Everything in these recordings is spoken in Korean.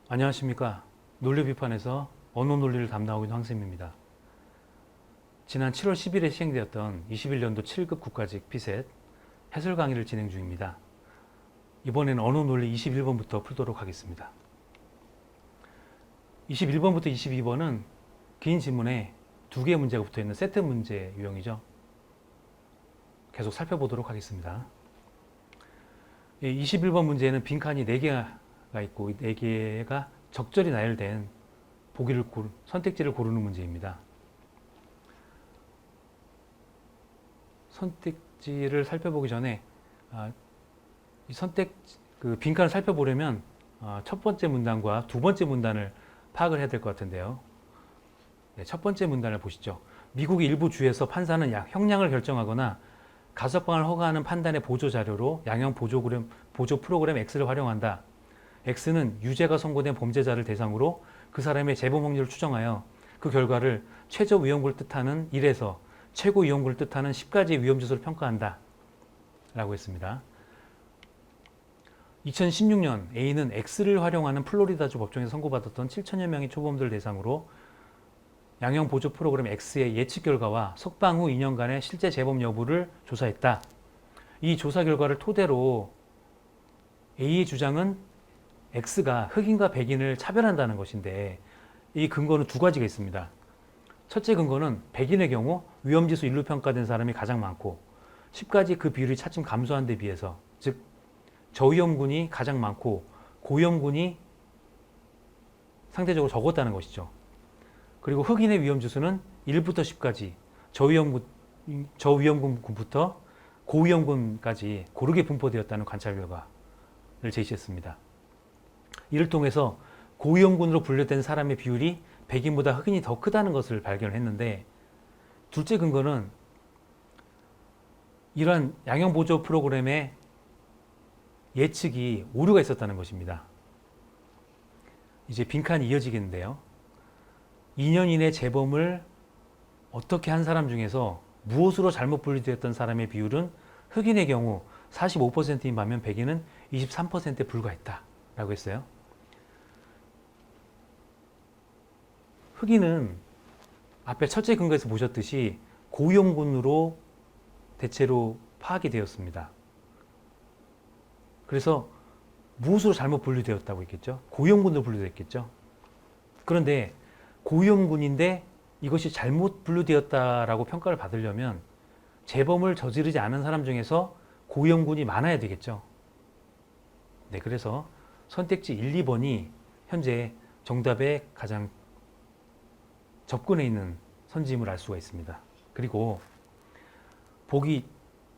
안녕하십니까. 논리비판에서 언어논리를 담당하고 있는 황쌤입니다. 지난 7월 10일에 시행되었던 21년도 7급 국가직 피셋 해설 강의를 진행 중입니다. 이번에는 언어논리 21번부터 풀도록 하겠습니다. 21번부터 22번은 긴 지문에 두 개의 문제가 붙어있는 세트 문제 유형이죠. 계속 살펴보도록 하겠습니다. 21번 문제에는 빈칸이 4개가 있고 4개가 적절히 나열된 선택지를 고르는 문제입니다. 선택지를 살펴보기 전에 빈칸을 살펴보려면 첫 번째 문단과 두 번째 문단을 파악을 해야 될 것 같은데요. 네, 첫 번째 문단을 보시죠. 미국의 일부 주에서 판사는 형량을 결정하거나 가석방을 허가하는 판단의 보조 자료로 양형 보조 프로그램 X를 활용한다. X는 유죄가 선고된 범죄자를 대상으로 그 사람의 재범 확률을 추정하여 그 결과를 최저 위험군을 뜻하는 1에서 최고 위험군을 뜻하는 10까지의 위험지수를 평가한다. 라고 했습니다. 2016년 A는 X를 활용하는 플로리다주 법정에서 선고받았던 7천여 명의 초범들 대상으로 양형 보조 프로그램 X의 예측 결과와 석방 후 2년간의 실제 재범 여부를 조사했다. 이 조사 결과를 토대로 A의 주장은 X가 흑인과 백인을 차별한다는 것인데 이 근거는 두 가지가 있습니다. 첫째 근거는 백인의 경우 위험지수 1로 평가된 사람이 가장 많고 10까지 그 비율이 차츰 감소한 데 비해서, 즉 저위험군이 가장 많고 고위험군이 상대적으로 적었다는 것이죠. 그리고 흑인의 위험지수는 1부터 10까지 저위험군부터 고위험군까지 고르게 분포되었다는 관찰 결과를 제시했습니다. 이를 통해서 고위험군으로 분류된 사람의 비율이 백인보다 흑인이 더 크다는 것을 발견했는데, 둘째 근거는 이러한 양형보조 프로그램의 예측이 오류가 있었다는 것입니다. 이제 빈칸이 이어지겠는데요. 2년 이내 재범을 어떻게 한 사람 중에서 무엇으로 잘못 분류되었던 사람의 비율은 흑인의 경우 45%인 반면 백인은 23%에 불과했다 라고 했어요. 흑인은 앞에 첫째 근거에서 보셨듯이 고위험군으로 대체로 파악이 되었습니다. 그래서 무엇으로 잘못 분류되었다고 했겠죠? 고위험군으로 분류됐겠죠? 그런데 고위험군인데 이것이 잘못 분류되었다라고 평가를 받으려면 재범을 저지르지 않은 사람 중에서 고위험군이 많아야 되겠죠? 네, 그래서 선택지 1, 2번이 현재 정답에 가장 접근해 있는 선지임을 알 수가 있습니다. 그리고 보기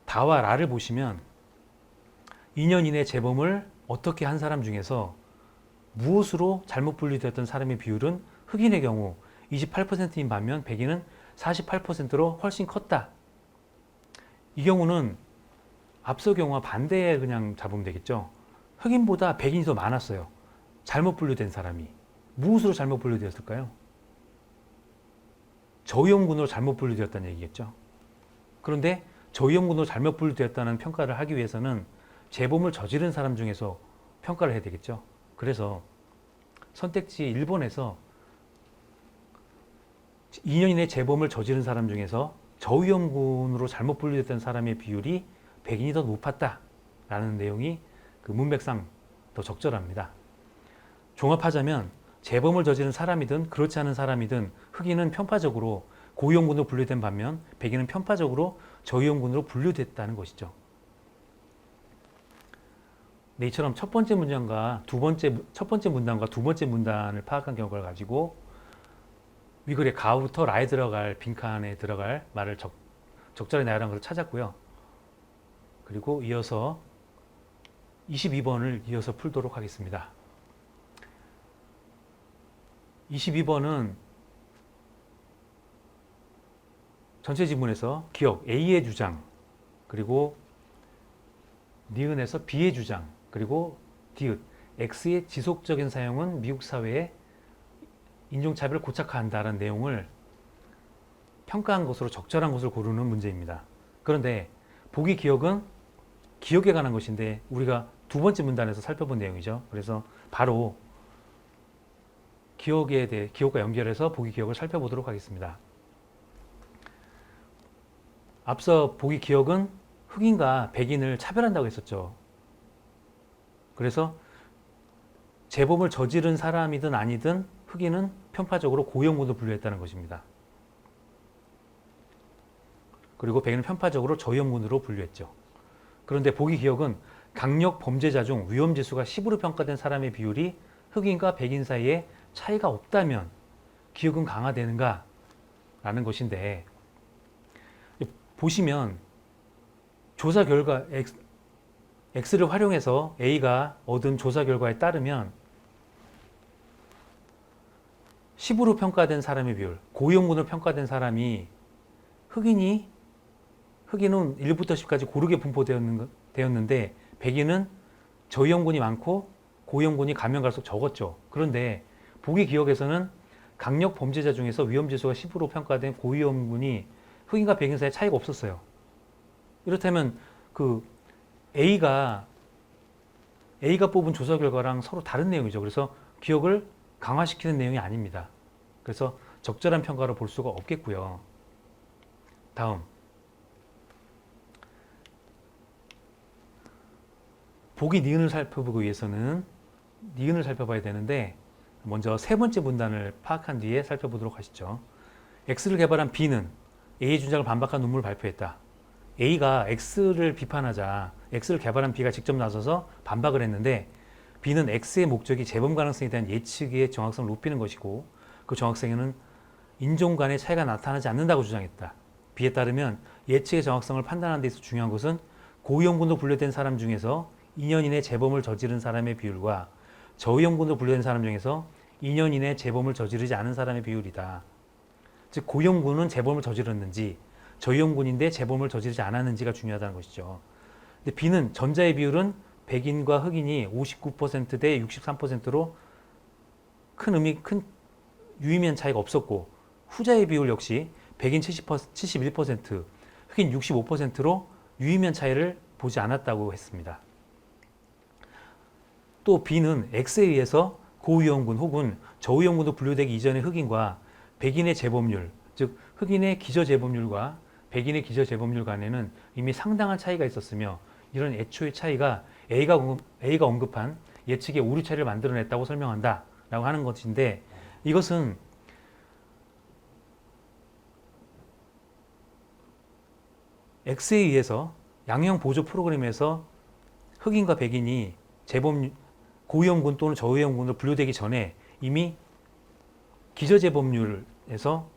다와 라를 보시면 2년 이내 재범을 어떻게 한 사람 중에서 무엇으로 잘못 분류되었던 사람의 비율은 흑인의 경우 28%인 반면 백인은 48%로 훨씬 컸다. 이 경우는 앞서 경우와 반대에 그냥 잡으면 되겠죠. 흑인보다 백인이 더 많았어요. 잘못 분류된 사람이. 무엇으로 잘못 분류되었을까요? 저위험군으로 잘못 분류되었다는 얘기겠죠. 그런데 저위험군으로 잘못 분류되었다는 평가를 하기 위해서는 재범을 저지른 사람 중에서 평가를 해야 되겠죠. 그래서 선택지 1번에서 2년 이내 재범을 저지른 사람 중에서 저위험군으로 잘못 분류됐던 사람의 비율이 백인이 더 높았다라는 내용이 그 문맥상 더 적절합니다. 종합하자면 재범을 저지른 사람이든 그렇지 않은 사람이든 흑인은 편파적으로 고위험군으로 분류된 반면 백인은 편파적으로 저위험군으로 분류됐다는 것이죠. 네, 이처럼 첫 번째 문단과 두 번째 문단을 파악한 결과를 가지고 위글의 가부터 라에 들어갈 빈칸에 들어갈 말을 적절히 나열한 것을 찾았고요. 그리고 이어서 22번을 이어서 풀도록 하겠습니다. 22번은 전체 지문에서 기억 A의 주장, 그리고 니은에서 B의 주장, 그리고 디귿 X의 지속적인 사용은 미국 사회에 인종차별을 고착화한다는 내용을 평가한 것으로 적절한 것을 고르는 문제입니다. 그런데 보기 기억은 기억에 관한 것인데 우리가 두 번째 문단에서 살펴본 내용이죠. 그래서 바로 기억과 연결해서 보기 기억을 살펴보도록 하겠습니다. 앞서 보기 기억은 흑인과 백인을 차별한다고 했었죠. 그래서 재범을 저지른 사람이든 아니든 흑인은 편파적으로 고위험군으로 분류했다는 것입니다. 그리고 백인은 편파적으로 저위험군으로 분류했죠. 그런데 보기 기억은 강력 범죄자 중 위험지수가 10으로 평가된 사람의 비율이 흑인과 백인 사이에 차이가 없다면 기억은 강화되는가? 라는 것인데, 보시면 조사 결과 X를 활용해서 A가 얻은 조사 결과에 따르면 10으로 평가된 사람의 비율, 고위험군으로 평가된 사람이 흑인은 1부터 10까지 고르게 분포되었는데 백인은 저위험군이 많고 고위험군이 가면 갈수록 적었죠. 그런데 보기 기억에서는 강력 범죄자 중에서 위험지수가 10으로 평가된 고위험군이 흑인과 백인 사이에 차이가 없었어요. 이렇다면 그 A가 뽑은 조사 결과랑 서로 다른 내용이죠. 그래서 기억을 강화시키는 내용이 아닙니다. 그래서 적절한 평가로 볼 수가 없겠고요. 다음, 보기 니은을 살펴보기 위해서는 니은을 살펴봐야 되는데 먼저 세 번째 문단을 파악한 뒤에 살펴보도록 하시죠. X를 개발한 B는 A의 주장을 반박한 논문을 발표했다. A가 X를 비판하자 X를 개발한 B가 직접 나서서 반박을 했는데 B는 X의 목적이 재범 가능성에 대한 예측의 정확성을 높이는 것이고 그 정확성에는 인종 간의 차이가 나타나지 않는다고 주장했다. B에 따르면 예측의 정확성을 판단하는 데 있어 중요한 것은 고위험군으로 분류된 사람 중에서 2년 이내 재범을 저지른 사람의 비율과 저위험군으로 분류된 사람 중에서 2년 이내 재범을 저지르지 않은 사람의 비율이다. 즉 고위험군은 재범을 저질렀는지 저위험군인데 재범을 저지르지 않았는지가 중요하다는 것이죠. 근데 B는 전자의 비율은 백인과 흑인이 59%대 63%로 큰 유의미한 차이가 없었고 후자의 비율 역시 백인 71%, 흑인 65%로 유의미한 차이를 보지 않았다고 했습니다. 또 B는 X에 의해서 고위험군 혹은 저위험군으로 분류되기 이전의 흑인과 백인의 재범률, 즉 흑인의 기저재범률과 백인의 기저재범률 간에는 이미 상당한 차이가 있었으며 이런 애초의 차이가 A가 언급한 예측의 오류 차이를 만들어냈다고 설명한다 라고 하는 것인데 이것은 X에 의해서 양형 보조 프로그램에서 흑인과 백인이 고위험군 또는 저위험군으로 분류되기 전에 이미 기저재범률에서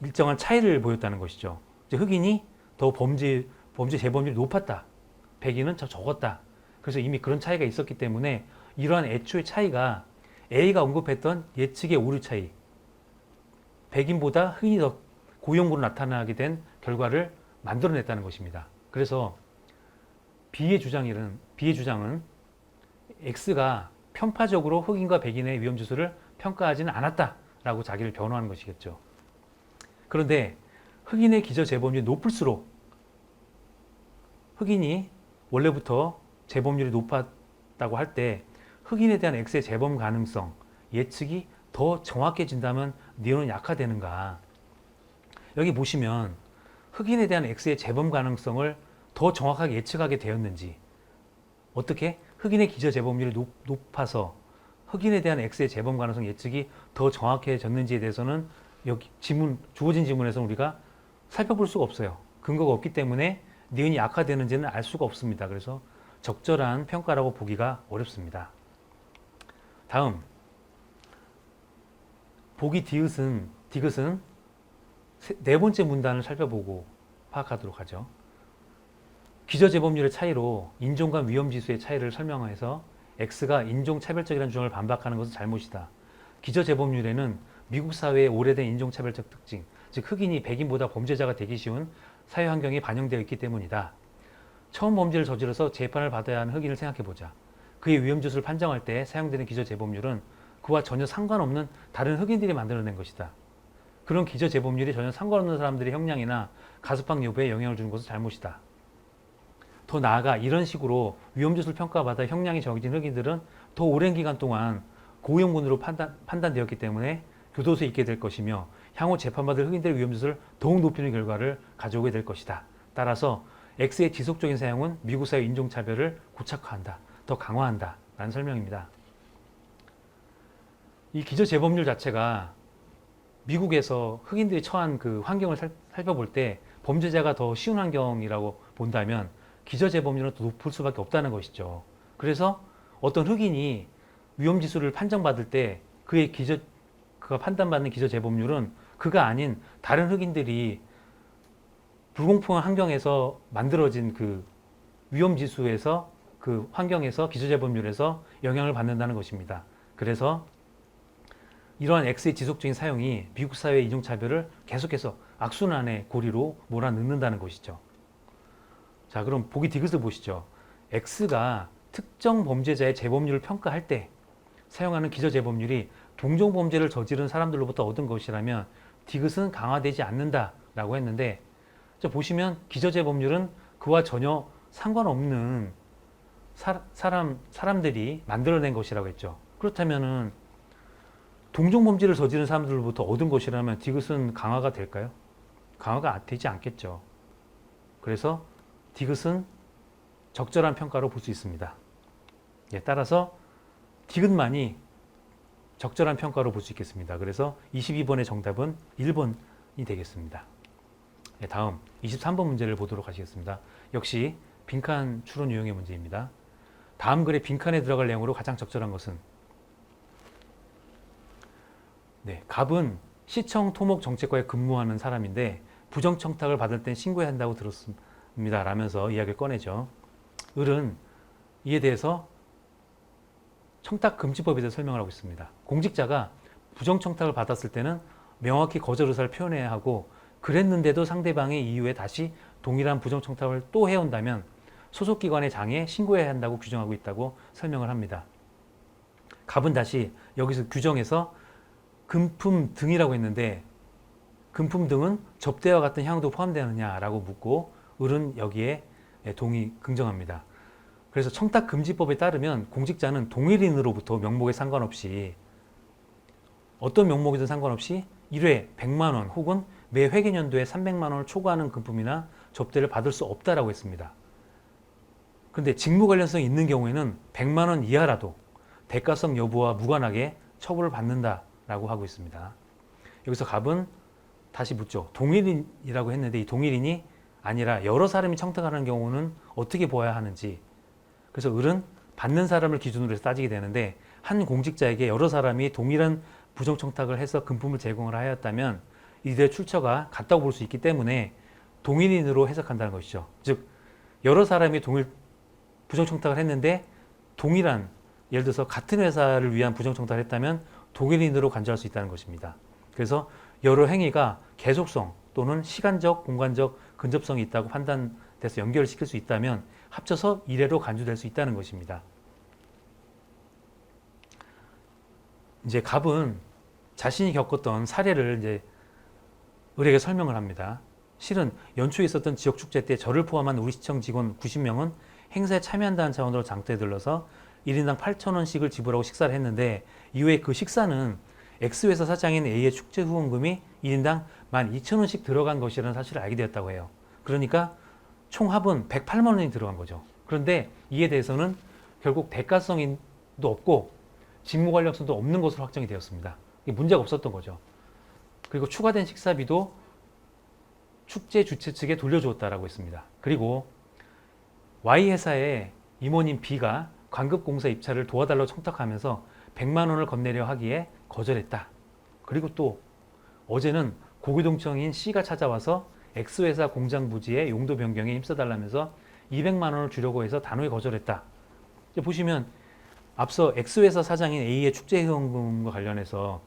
일정한 차이를 보였다는 것이죠. 흑인이 더 범죄 재범률이 높았다. 백인은 더 적었다. 그래서 이미 그런 차이가 있었기 때문에 이러한 애초의 차이가 A가 언급했던 예측의 오류 차이, 백인보다 흑인이 더 고위험군으로 나타나게 된 결과를 만들어냈다는 것입니다. 그래서 B의 주장은 X가 편파적으로 흑인과 백인의 위험지수를 평가하지는 않았다라고 자기를 변호하는 것이겠죠. 그런데 흑인의 기저재범률이 높을수록 흑인이 원래부터 재범률이 높았다고 할 때 흑인에 대한 X의 재범 가능성, 예측이 더 정확해진다면 니은은 약화되는가? 여기 보시면 흑인에 대한 X의 재범 가능성을 더 정확하게 예측하게 되었는지 어떻게 흑인의 기저재범률이 높아서 흑인에 대한 X의 재범 가능성 예측이 더 정확해졌는지에 대해서는 여기 주어진 지문에서 우리가 살펴볼 수가 없어요. 근거가 없기 때문에 니은이 약화되는지는 알 수가 없습니다. 그래서 적절한 평가라고 보기가 어렵습니다. 다음, 보기 디귿은 네 번째 문단을 살펴보고 파악하도록 하죠. 기저재범률의 차이로 인종 간 위험지수의 차이를 설명해서 X가 인종차별적이라는 주장을 반박하는 것은 잘못이다. 기저재범률에는 미국 사회의 오래된 인종차별적 특징, 즉 흑인이 백인보다 범죄자가 되기 쉬운 사회 환경이 반영되어 있기 때문이다. 처음 범죄를 저질러서 재판을 받아야 하는 흑인을 생각해보자. 그의 위험지수를 판정할 때 사용되는 기저재범률은 그와 전혀 상관없는 다른 흑인들이 만들어낸 것이다. 그런 기저재범률이 전혀 상관없는 사람들의 형량이나 가석방 여부에 영향을 주는 것은 잘못이다. 더 나아가 이런 식으로 위험지수를 평가받아 형량이 정해진 흑인들은 더 오랜 기간 동안 고위험군으로 판단되었기 때문에 교도소에 있게 될 것이며 향후 재판받을 흑인들의 위험지수를 더욱 높이는 결과를 가져오게 될 것이다. 따라서 X의 지속적인 사용은 미국 사회 인종차별을 고착화한다. 더 강화한다. 라는 설명입니다. 이 기저재범률 자체가 미국에서 흑인들이 처한 그 환경을 살펴볼 때 범죄자가 더 쉬운 환경이라고 본다면 기저재범률은 더 높을 수밖에 없다는 것이죠. 그래서 어떤 흑인이 위험지수를 판정받을 때 그가 판단받는 기저재범률은 그가 아닌 다른 흑인들이 불공평한 환경에서 만들어진 그 위험지수에서 그 환경에서 기저재범률에서 영향을 받는다는 것입니다. 그래서 이러한 X의 지속적인 사용이 미국 사회의 인종차별을 계속해서 악순환의 고리로 몰아넣는다는 것이죠. 자, 그럼 보기 디귿을 보시죠. X가 특정 범죄자의 재범률을 평가할 때 사용하는 기저재범률이 동종범죄를 저지른 사람들로부터 얻은 것이라면 디귿은 강화되지 않는다라고 했는데, 자, 보시면 기저재범률은 그와 전혀 상관없는 사람들이 만들어낸 것이라고 했죠. 그렇다면은 동종범죄를 저지른 사람들로부터 얻은 것이라면 디귿은 강화가 될까요? 강화가 되지 않겠죠. 그래서 디귿은 적절한 평가로 볼 수 있습니다. 예, 따라서 디귿만이 적절한 평가로 볼 수 있겠습니다. 그래서 22번의 정답은 1번이 되겠습니다. 예, 다음 23번 문제를 보도록 하시겠습니다. 역시 빈칸 추론 유형의 문제입니다. 다음 글의 빈칸에 들어갈 내용으로 가장 적절한 것은? 네, 갑은 시청 토목 정책과에 근무하는 사람인데 부정청탁을 받을 땐 신고해야 한다고 들었습니다. 라면서 이야기를 꺼내죠. 을은 이에 대해서 청탁금지법에 대해서 설명을 하고 있습니다. 공직자가 부정청탁을 받았을 때는 명확히 거절 의사를 표현해야 하고, 그랬는데도 상대방의 이유에 다시 동일한 부정청탁을 또 해온다면 소속기관의 장에 신고해야 한다고 규정하고 있다고 설명을 합니다. 갑은 다시 여기서 규정에서 금품 등이라고 했는데 금품 등은 접대와 같은 향유도 포함되느냐라고 묻고, 을은 여기에 긍정합니다. 그래서 청탁금지법에 따르면 공직자는 동일인으로부터 명목에 상관없이, 어떤 명목이든 상관없이 1회 100만 원 혹은 매 회계연도에 300만 원을 초과하는 금품이나 접대를 받을 수 없다라고 했습니다. 그런데 직무 관련성이 있는 경우에는 100만 원 이하라도 대가성 여부와 무관하게 처벌을 받는다라고 하고 있습니다. 여기서 갑은 다시 묻죠. 동일인이라고 했는데 이 동일인이 아니라 여러 사람이 청탁하는 경우는 어떻게 보아야 하는지. 그래서 을은 받는 사람을 기준으로 해서 따지게 되는데, 한 공직자에게 여러 사람이 동일한 부정청탁을 해서 금품을 제공을 하였다면 이들의 출처가 같다고 볼 수 있기 때문에 동일인으로 해석한다는 것이죠. 즉 여러 사람이 부정청탁을 했는데 동일한, 예를 들어서 같은 회사를 위한 부정청탁을 했다면 동일인으로 간주할 수 있다는 것입니다. 그래서 여러 행위가 계속성 또는 시간적, 공간적 근접성이 있다고 판단돼서 연결을 시킬 수 있다면 합쳐서 일회로 간주될 수 있다는 것입니다. 이제 갑은 자신이 겪었던 사례를 이제 을에게 설명을 합니다. 실은 연초에 있었던 지역 축제 때 저를 포함한 우리 시청 직원 90명은 행사에 참여한다는 차원으로 장터에 들러서 1인당 8,000원씩을 지불하고 식사를 했는데, 이후에 그 식사는 X회사 사장인 A의 축제 후원금이 1인당 12,000원씩 들어간 것이라는 사실을 알게 되었다고 해요. 그러니까 총 합은 108만 원이 들어간 거죠. 그런데 이에 대해서는 결국 대가성도 없고 직무 관련성도 없는 것으로 확정이 되었습니다. 이게 문제가 없었던 거죠. 그리고 추가된 식사비도 축제 주최 측에 돌려주었다라고 했습니다. 그리고 Y회사의 임원인 B가 관급공사 입찰을 도와달라고 청탁하면서 100만 원을 건네려 하기에 거절했다. 그리고 또 어제는 고교동청인 C가 찾아와서 X회사 공장 부지의 용도 변경에 힘써달라면서 200만 원을 주려고 해서 단호히 거절했다. 이제 보시면 앞서 X회사 사장인 A의 축제 후원금과 관련해서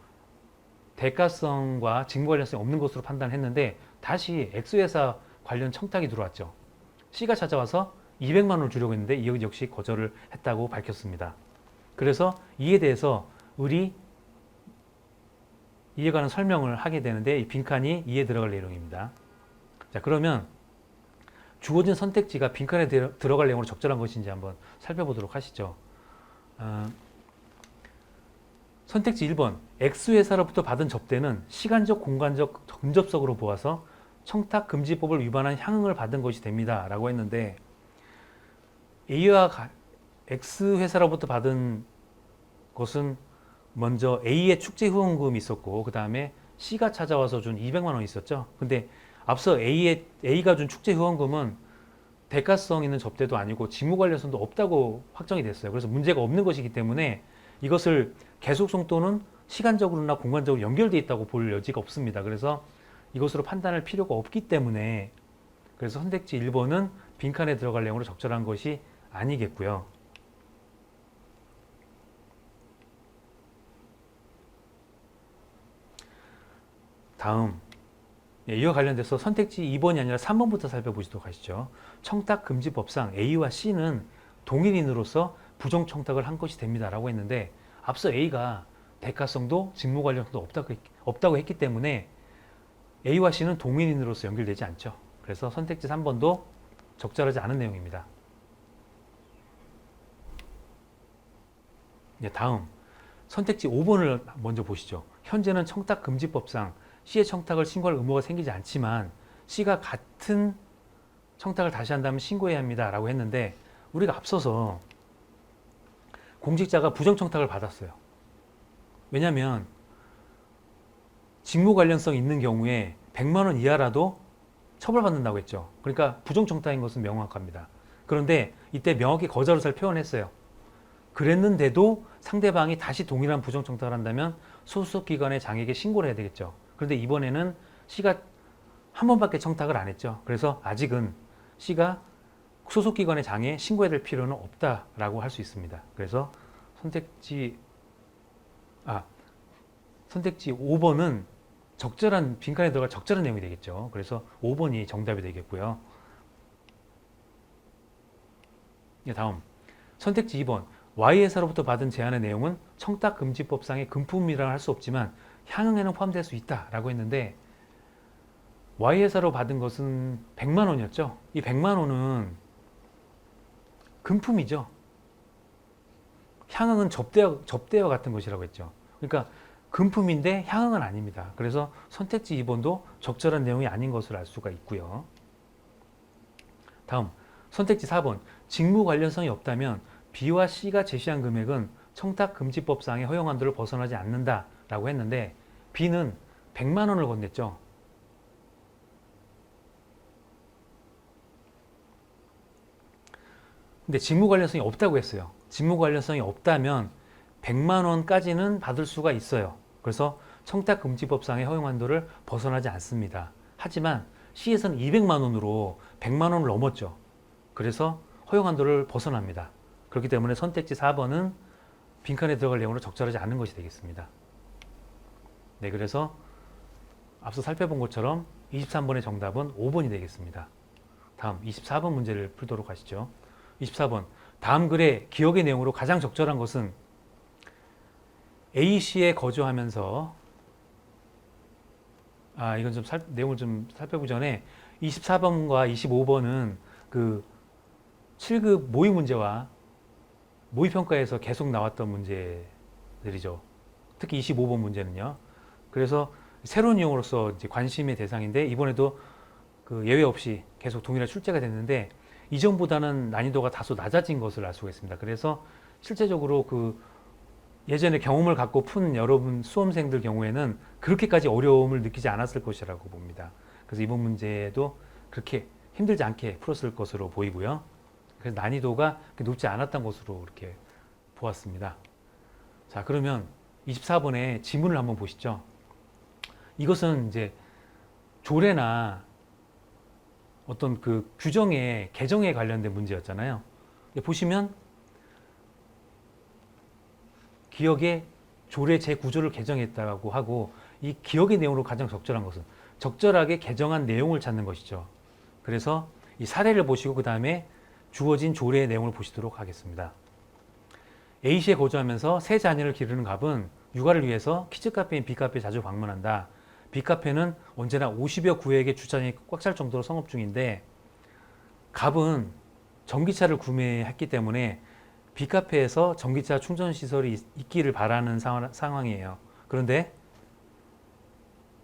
대가성과 직무 관련성이 없는 것으로 판단했는데 다시 X회사 관련 청탁이 들어왔죠. C가 찾아와서 200만 원을 주려고 했는데 이 역시 거절을 했다고 밝혔습니다. 그래서 이에 대해서 을이 이에 관한 설명을 하게 되는데 이 빈칸이 이에 들어갈 내용입니다. 자, 그러면 주어진 선택지가 빈칸에 들어갈 내용으로 적절한 것인지 한번 살펴보도록 하시죠. 선택지 1번 X회사로부터 받은 접대는 시간적 공간적 근접석으로 보아서 청탁금지법을 위반한 향응을 받은 것이 됩니다 라고 했는데, X회사로부터 받은 것은 먼저 A의 축제 후원금이 있었고, 그 다음에 C가 찾아와서 준 200만 원이 있었죠. 근데 앞서 A가 준 축제 후원금은 대가성 있는 접대도 아니고 직무 관련성도 없다고 확정이 됐어요. 그래서 문제가 없는 것이기 때문에 이것을 계속성 또는 시간적으로나 공간적으로 연결되어 있다고 볼 여지가 없습니다. 그래서 이것으로 판단할 필요가 없기 때문에, 그래서 선택지 1번은 빈칸에 들어갈 내용으로 적절한 것이 아니겠고요. 다음, 이와 관련돼서 선택지 2번이 아니라 3번부터 살펴보시도록 하시죠. 청탁금지법상 A와 C는 동일인으로서 부정청탁을 한 것이 됩니다 라고 했는데, 앞서 A가 대가성도 직무 관련성도 없다고 했기 때문에 A와 C는 동일인으로서 연결되지 않죠. 그래서 선택지 3번도 적절하지 않은 내용입니다. 다음, 선택지 5번을 먼저 보시죠. 현재는 청탁금지법상 C의 청탁을 신고할 의무가 생기지 않지만 C가 같은 청탁을 다시 한다면 신고해야 합니다 라고 했는데, 우리가 앞서서 공직자가 부정청탁을 받았어요. 왜냐하면 직무 관련성 있는 경우에 100만 원 이하라도 처벌받는다고 했죠. 그러니까 부정청탁인 것은 명확합니다. 그런데 이때 명확히 거절을 표현했어요. 그랬는데도 상대방이 다시 동일한 부정청탁을 한다면 소속기관의 장에게 신고를 해야 되겠죠. 그런데 이번에는 C가 한 번밖에 청탁을 안 했죠. 그래서 아직은 C가 소속기관의 장에 신고해야 될 필요는 없다라고 할 수 있습니다. 그래서 선택지 5번은 적절한, 빈칸에 들어갈 적절한 내용이 되겠죠. 그래서 5번이 정답이 되겠고요. 다음, 선택지 2번 Y회사로부터 받은 제안의 내용은 청탁금지법상의 금품이라 할 수 없지만 향응에는 포함될 수 있다라고 했는데, Y회사로 받은 것은 100만 원이었죠. 이 100만 원은 금품이죠. 향응은 접대와 같은 것이라고 했죠. 그러니까 금품인데 향응은 아닙니다. 그래서 선택지 2번도 적절한 내용이 아닌 것을 알 수가 있고요. 다음, 선택지 4번 직무 관련성이 없다면 B와 C가 제시한 금액은 청탁금지법상의 허용 한도를 벗어나지 않는다라고 했는데, B는 100만 원을 건넸죠. 근데 직무 관련성이 없다고 했어요. 직무 관련성이 없다면 100만 원까지는 받을 수가 있어요. 그래서 청탁금지법상의 허용 한도를 벗어나지 않습니다. 하지만 C에서는 200만 원으로 100만 원을 넘었죠. 그래서 허용 한도를 벗어납니다. 그렇기 때문에 선택지 4번은 빈칸에 들어갈 내용으로 적절하지 않은 것이 되겠습니다. 네, 그래서 앞서 살펴본 것처럼 23번의 정답은 5번이 되겠습니다. 다음 24번 문제를 풀도록 하시죠. 24번, 다음 글의 기억의 내용으로 가장 적절한 것은 A시에 거주하면서, 이건 좀 내용을 좀 살펴보기 전에 24번과 25번은 그 7급 모의 문제와 모의평가에서 계속 나왔던 문제들이죠. 특히 25번 문제는요. 그래서 새로운 유형으로서 이제 관심의 대상인데, 이번에도 그 예외 없이 계속 동일한 출제가 됐는데, 이전보다는 난이도가 다소 낮아진 것을 알 수가 있습니다. 그래서 실제적으로 그 예전에 경험을 갖고 푼 여러분 수험생들 경우에는 그렇게까지 어려움을 느끼지 않았을 것이라고 봅니다. 그래서 이번 문제도 그렇게 힘들지 않게 풀었을 것으로 보이고요. 그래서 난이도가 높지 않았던 것으로 이렇게 보았습니다. 자, 그러면 24번의 지문을 한번 보시죠. 이것은 이제 조례나 어떤 그 규정의 개정에 관련된 문제였잖아요. 보시면 기억의 조례 제9조를 개정했다고 하고, 이 기억의 내용으로 가장 적절한 것은 적절하게 개정한 내용을 찾는 것이죠. 그래서 이 사례를 보시고 그 다음에 주어진 조례의 내용을 보시도록 하겠습니다. A시에 거주하면서 세 자녀를 기르는 갑은 육아를 위해서 키즈카페인 B카페에 자주 방문한다. B카페는 언제나 50여 구획의 주차장이 꽉 찰 정도로 성업 중인데, 갑은 전기차를 구매했기 때문에 빅카페에서 전기차 충전 시설이 있기를 바라는 상황이에요. 그런데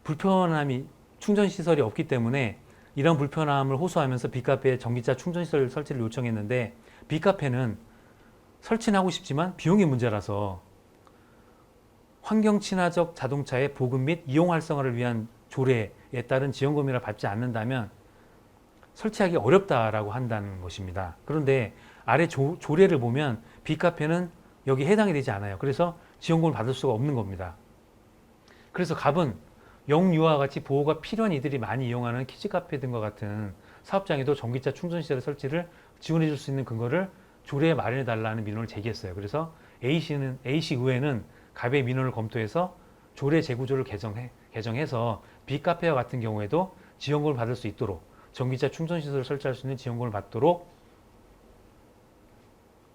불편함이 충전 시설이 없기 때문에 이런 불편함을 호소하면서 빅카페에 전기차 충전 시설 설치를 요청했는데 빅카페는 설치는 하고 싶지만 비용이 문제라서 환경 친화적 자동차의 보급 및 이용 활성화를 위한 조례에 따른 지원금이라 받지 않는다면 설치하기 어렵다라고 한다는 것입니다. 그런데 아래 조례를 보면 빅카페는 여기 해당이 되지 않아요. 그래서 지원금을 받을 수가 없는 겁니다. 그래서 갑은 영유아와 같이 보호가 필요한 이들이 많이 이용하는 키즈카페 등과 같은 사업장에도 전기차 충전시설 설치를 지원해 줄 수 있는 근거를 조례에 마련해 달라는 민원을 제기했어요. 그래서 A시 의회는 갑의 민원을 검토해서 조례 재구조를 개정해서 빅카페와 같은 경우에도 지원금을 받을 수 있도록 전기차 충전시설을 설치할 수 있는 지원금을 받도록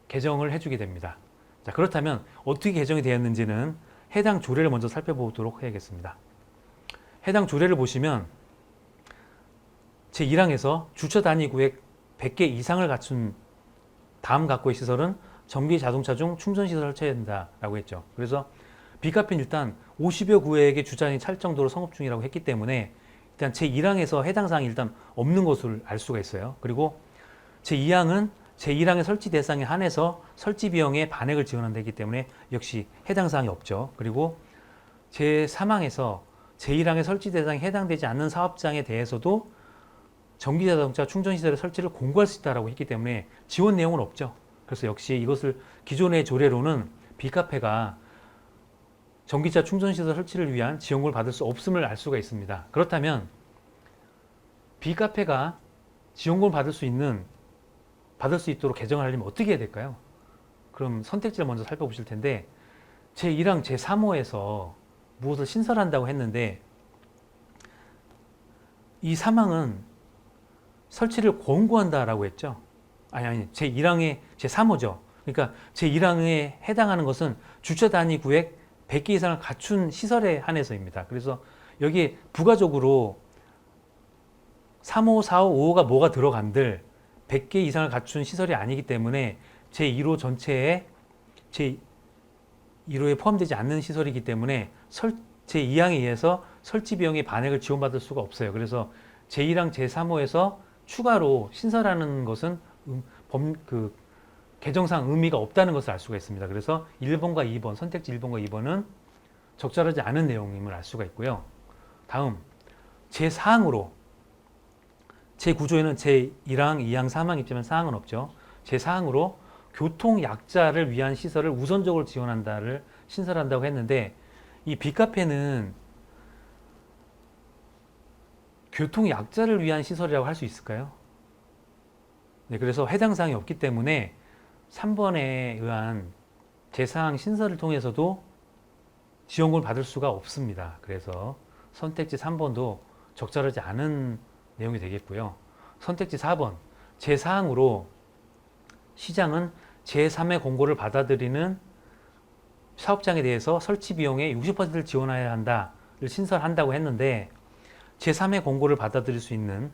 개정을 해주게 됩니다. 자, 그렇다면 어떻게 개정이 되었는지는 해당 조례를 먼저 살펴보도록 해야겠습니다. 해당 조례를 보시면 제1항에서 주차 단위 구획 100개 이상을 갖춘 다음 각고의 시설은 전기 자동차 중 충전시설을 설치해야 된다라고 했죠. 그래서 빅카페는 일단 50여 구획의 주차장이 찰 정도로 성업 중이라고 했기 때문에 일단 제1항에서 해당 사항이 일단 없는 것을 알 수가 있어요. 그리고 제2항은 제1항의 설치 대상에 한해서 설치 비용의 반액을 지원한다기 때문에 역시 해당 사항이 없죠. 그리고 제3항에서 제1항의 설치 대상에 해당되지 않는 사업장에 대해서도 전기자동차 충전시설의 설치를 공고할 수 있다고 했기 때문에 지원 내용은 없죠. 그래서 역시 이것을 기존의 조례로는 빅카페가 전기차 충전시설 설치를 위한 지원금을 받을 수 없음을 알 수가 있습니다. 그렇다면 빅카페가 지원금을 받을 수 있도록 개정을 하려면 어떻게 해야 될까요? 그럼 선택지를 먼저 살펴보실 텐데 제1항 제3호에서 무엇을 신설한다고 했는데 이 3항은 설치를 권고한다라고 했죠. 아니 제1항의 제3호죠. 그러니까 제1항에 해당하는 것은 주차 단위 구획 100개 이상을 갖춘 시설에 한해서입니다. 그래서 여기 부가적으로 3호, 4호, 5호가 뭐가 들어간들 100개 이상을 갖춘 시설이 아니기 때문에 제1호 전체에 제1호에 포함되지 않는 시설이기 때문에 제2항에 의해서 설치 비용의 반액을 지원받을 수가 없어요. 그래서 제1항 제3호에서 추가로 신설하는 것은 개정상 의미가 없다는 것을 알 수가 있습니다. 그래서 1번과 2번, 선택지 1번과 2번은 적절하지 않은 내용임을 알 수가 있고요. 다음 제4항으로 제9조에는 제1항, 2항, 3항 있지만 사항은 없죠. 제4항으로 교통약자를 위한 시설을 우선적으로 지원한다를 신설한다고 했는데 이 빅카페는 교통약자를 위한 시설이라고 할 수 있을까요? 네, 그래서 해당 사항이 없기 때문에 3번에 의한 제4항 신설을 통해서도 지원금을 받을 수가 없습니다. 그래서 선택지 3번도 적절하지 않은 내용이 되겠고요. 선택지 4번 제4항으로 시장은 제3의 공고를 받아들이는 사업장에 대해서 설치 비용의 60%를 지원해야 한다를 신설한다고 했는데 제3의 공고를 받아들일 수 있는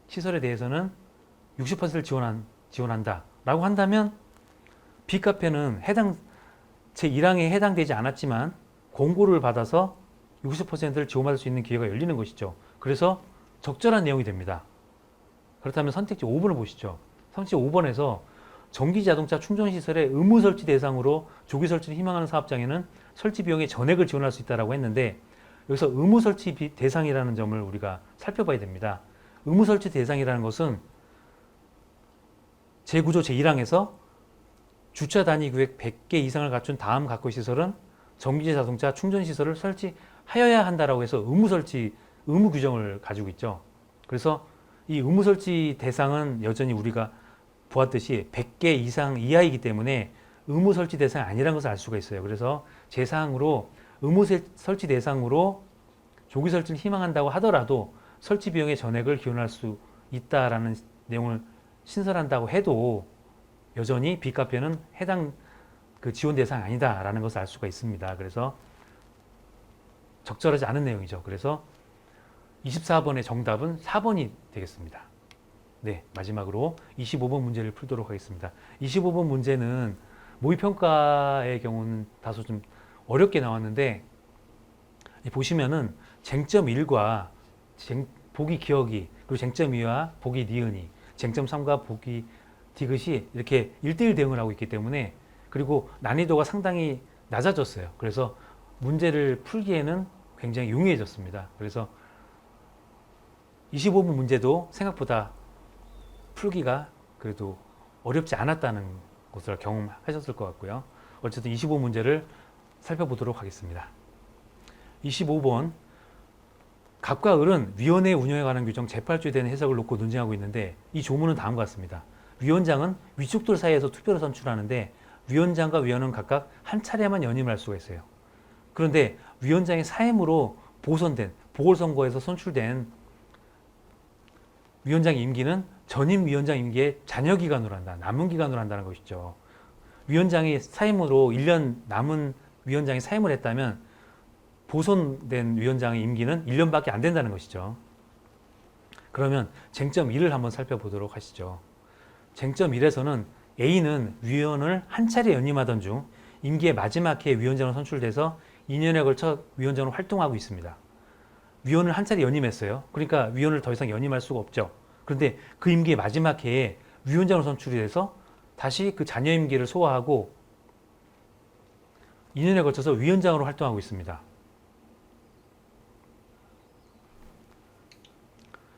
시설에 대해서는 60%를 지원한다 라고 한다면 빅카페는 제1항에 해당되지 않았지만 공고를 받아서 60%를 지원받을 수 있는 기회가 열리는 것이죠. 그래서 적절한 내용이 됩니다. 그렇다면 선택지 5번을 보시죠. 선택지 5번에서 전기자동차 충전시설의 의무 설치 대상으로 조기 설치를 희망하는 사업장에는 설치 비용의 전액을 지원할 수 있다고 했는데 여기서 의무 설치 대상이라는 점을 우리가 살펴봐야 됩니다. 의무 설치 대상이라는 것은 제9조 제1항에서 주차 단위 구획 100개 이상을 갖춘 다음 각고의 시설은 전기자동차 충전시설을 설치하여야 한다라고 해서 의무 규정을 가지고 있죠. 그래서 이 의무 설치 대상은 여전히 우리가 보았듯이 100개 이상 이하이기 때문에 의무 설치 대상이 아니라는 것을 알 수가 있어요. 그래서 제4항으로 의무 설치 대상으로 조기 설치를 희망한다고 하더라도 설치 비용의 전액을 기원할 수 있다라는 내용을 신설한다고 해도 여전히 빅카페는 해당 지원 대상이 아니다라는 것을 알 수가 있습니다. 그래서 적절하지 않은 내용이죠. 그래서 24번의 정답은 4번이 되겠습니다. 네, 마지막으로 25번 문제를 풀도록 하겠습니다. 25번 문제는 모의평가의 경우는 다소 좀 어렵게 나왔는데, 보시면은 쟁점 1과 보기 기억이, 그리고 쟁점 2와 보기 니은이, 쟁점 3과 보기 디귿이 이렇게 1대1 대응을 하고 있기 때문에, 그리고 난이도가 상당히 낮아졌어요. 그래서 문제를 풀기에는 굉장히 용이해졌습니다. 그래서 25번 문제도 생각보다 풀기가 그래도 어렵지 않았다는 것을 경험하셨을 것 같고요. 어쨌든 25문제를 살펴보도록 하겠습니다. 25번, 갑과 을은 위원회 운영에 관한 규정 제8조에 대한 해석을 놓고 논쟁하고 있는데, 이 조문은 다음과 같습니다. 위원장은 위촉들 사이에서 투표로 선출하는데 위원장과 위원은 각각 한 차례만 연임할 수가 있어요. 그런데 위원장의 사임으로 보선된, 보궐선거에서 선출된 위원장의 임기는 전임 위원장 임기의 잔여 기간으로 한다, 남은 기간으로 한다는 것이죠. 위원장이 사임으로 1년 남은 위원장이 사임을 했다면 보선된 위원장의 임기는 1년밖에 안 된다는 것이죠. 그러면 쟁점 1을 한번 살펴보도록 하시죠. 쟁점 1에서는 A는 위원을 한 차례 연임하던 중 임기의 마지막 해에 위원장으로 선출돼서 2년에 걸쳐 위원장으로 활동하고 있습니다. 위원을 한 차례 연임했어요. 그러니까 위원을 더 이상 연임할 수가 없죠. 그런데 그 임기의 마지막 해에 위원장으로 선출이 돼서 다시 그 잔여 임기를 소화하고 2년에 걸쳐서 위원장으로 활동하고 있습니다.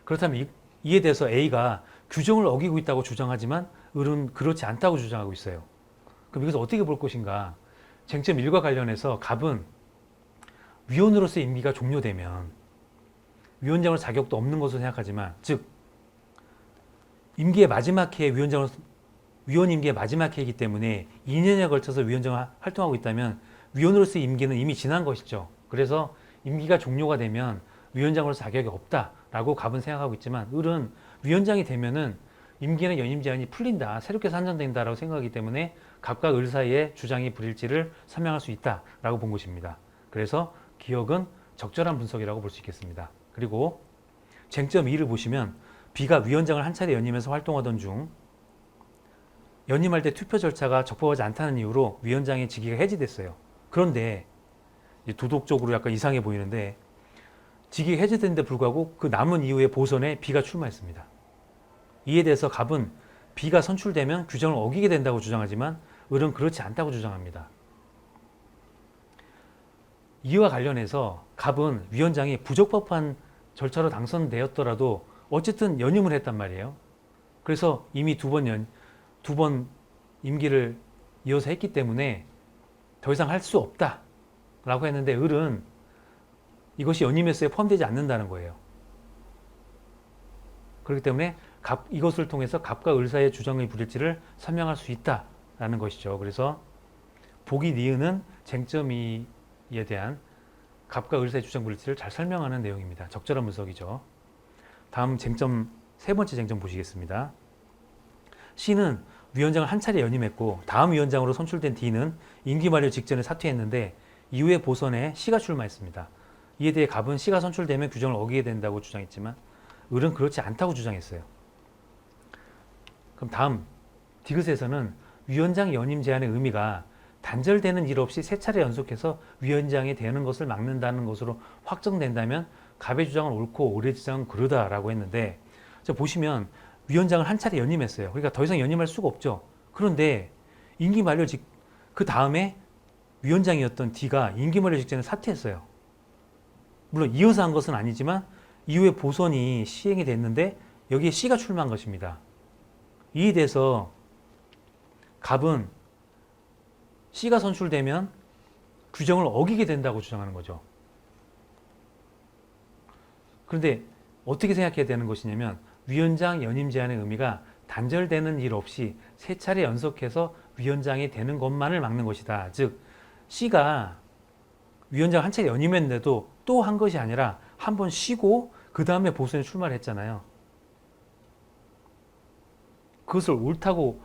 그렇다면 이에 대해서 A가 규정을 어기고 있다고 주장하지만 을은 그렇지 않다고 주장하고 있어요. 그럼 이것을 어떻게 볼 것인가? 쟁점 1과 관련해서 갑은 위원으로서의 임기가 종료되면 위원장으로 자격도 없는 것으로 생각하지만, 즉 임기의 마지막 해에 위원 임기의 마지막 해이기 때문에 2년에 걸쳐서 위원장을 활동하고 있다면 위원으로서의 임기는 이미 지난 것이죠. 그래서 임기가 종료가 되면 위원장으로서 자격이 없다라고 갑은 생각하고 있지만, 을은 위원장이 되면은 임기는 연임 제한이 풀린다, 새롭게 선정된다라고 생각하기 때문에 갑과 을 사이의 주장이 불일치를 설명할 수 있다라고 본 것입니다. 그래서 기억은 적절한 분석이라고 볼 수 있겠습니다. 그리고 쟁점 2를 보시면 B가 위원장을 한 차례 연임해서 활동하던 중 연임할 때 투표 절차가 적법하지 않다는 이유로 위원장의 직위가 해지됐어요. 그런데 도덕적으로 약간 이상해 보이는데, 직위가 해제됐는데 불구하고 그 남은 이후에 보선에 B가 출마했습니다. 이에 대해서 갑은 B가 선출되면 규정을 어기게 된다고 주장하지만 을은 그렇지 않다고 주장합니다. 이와 관련해서 갑은 위원장이 부적법한 절차로 당선되었더라도 어쨌든 연임을 했단 말이에요. 그래서 이미 두 번 임기를 이어서 했기 때문에 더 이상 할 수 없다라고 했는데, 을은 이것이 연임 횟수에 포함되지 않는다는 거예요. 그렇기 때문에 이것을 통해서 갑과 을 사이의 주장의 불일치를 설명할 수 있다라는 것이죠. 그래서 보기 니은은 쟁점 2에 대한 갑과 을 사이의 주장 불일치를 잘 설명하는 내용입니다. 적절한 분석이죠. 다음 세 번째 쟁점 보시겠습니다. C는 위원장을 한 차례 연임했고 다음 위원장으로 선출된 D는 임기 만료 직전에 사퇴했는데 이후에 보선에 C가 출마했습니다. 이에 대해 갑은 C가 선출되면 규정을 어기게 된다고 주장했지만 을은 그렇지 않다고 주장했어요. 그럼 다음 디귿에서는 위원장 연임 제한의 의미가 단절되는 일 없이 세 차례 연속해서 위원장이 되는 것을 막는다는 것으로 확정된다면 갑의 주장은 옳고 을의 주장은 그르다라고 했는데, 보시면 위원장을 한 차례 연임했어요. 그러니까 더 이상 연임할 수가 없죠. 그런데 임기 만료 그 다음에 위원장이었던 D가 임기 만료 직전에 사퇴했어요. 물론 이어서 한 것은 아니지만 이후에 보선이 시행이 됐는데 여기에 C가 출마한 것입니다. 이에 대해서 갑은 C가 선출되면 규정을 어기게 된다고 주장하는 거죠. 그런데 어떻게 생각해야 되는 것이냐면, 위원장 연임 제한의 의미가 단절되는 일 없이 세 차례 연속해서 위원장이 되는 것만을 막는 것이다. 즉 C가 위원장 한 차례 연임했는데도 또 한 것이 아니라 한 번 쉬고 그 다음에 보선에 출마를 했잖아요. 그것을 옳다고,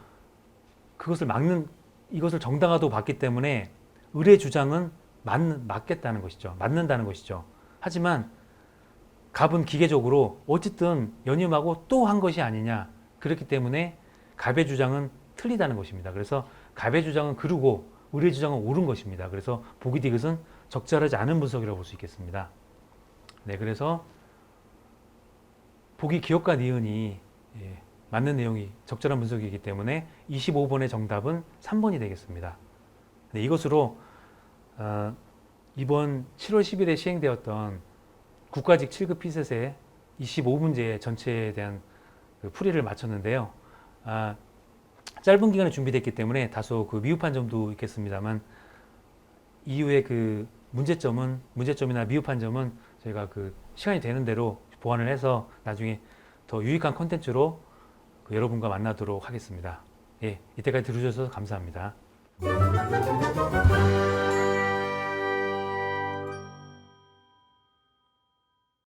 그것을 막는, 이것을 정당하다고 봤기 때문에 을의 주장은 맞겠다는 것이죠. 맞는다는 것이죠. 하지만 갑은 기계적으로 어쨌든 연임하고 또 한 것이 아니냐. 그렇기 때문에 갑의 주장은 틀리다는 것입니다. 그래서 갑의 주장은 그르고 을의 주장은 옳은 것입니다. 그래서 보기 디귿은 적절하지 않은 분석이라고 볼 수 있겠습니다. 네, 그래서 보기 기역과 니은이 맞는 내용이 적절한 분석이기 때문에 25번의 정답은 3번이 되겠습니다. 네, 이것으로 이번 7월 10일에 시행되었던 국가직 7급 피셋의 25문제 전체에 대한 그 풀이를 마쳤는데요. 짧은 기간에 준비됐기 때문에 다소 그 미흡한 점도 있겠습니다만 이후에 그 문제점이나 미흡한 점은 저희가 그 시간이 되는 대로 보완을 해서 나중에 더 유익한 콘텐츠로 그 여러분과 만나도록 하겠습니다. 예, 이때까지 들어주셔서 감사합니다.